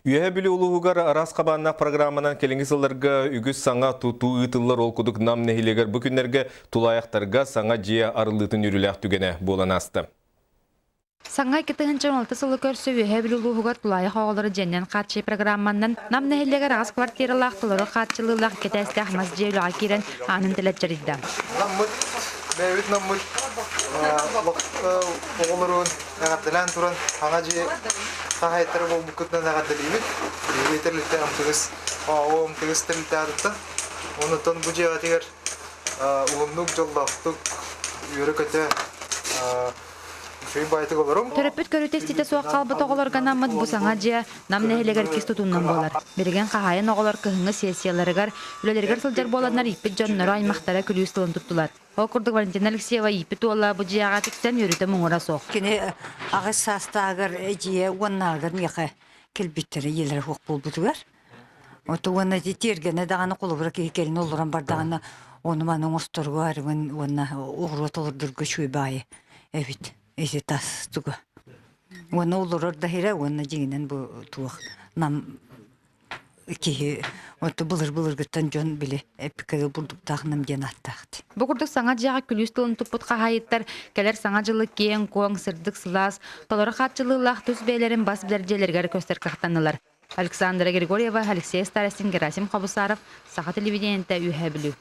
Үйе білі ұлығығар арас қабаннақ программанан келінгі сылларға үгіз саңа тұту ұтылар олқудық нам нәхилегер бүкіндерге тулаяқтарға саңа жия арылытын үріләқ түгене болан асты. Саңа 2016 сылы көрсі үйе білі ұлығығар тулайық оғылары жәннен қатшы программаннан нам нәхилегер ағыз квартиралақ тұлары қатшылылақ кетәсті ақмаз жейліға керен анын тілет жаридда. Бәйбіт наммыл оғылырын ағаттылан тұрын аңа же қағайттары бұл бүкітнен ағаттылейбіт. Бейтерлікті амтығыз, омтығыз тірлікті адыпты. Онытын бұл жеға тегер ұлымдық жолдақтық үйірі көте Төрөппүт көрүтестите суак калбыт оголорга наммыт бусаңа жия нам нехелегер кис тутуннан болар. Берген кахайын оголор кыһыңы сессияларыгар, үлелергер сылжар боланнар иппит жоннору аймактара күлүүс тылын туттулар. Окурдук Валентина Алексеева иппит уолла бу жияга тиксен өрүтө муңура соқ. Кене агыс састагыр жие уаннагыр меха келбиттери елер хук болбутугар. Ото уанна тергене даганы колубура келин олоран бардаганы оны манын осторгу арыгын уанна угрут олордургу шуйбайы. Эбит. Эти тас туга. Он улурор дахира, он жигинен бу туах нам ки вот булыр гыттан жон биле эпикага бурдук тагынам ген аттакты. Бу курдук саңа жага күлүүс тылын туппут кахайыттар келер саңа жылы кең коң сырдык сылас толору хатчылылах түз бээлерин бас билержелергер көстөр кактанылар. Александра Григорьева, Алексей Старостин, Герасим Хабусаров, Саха телевидениеде үйе билүү.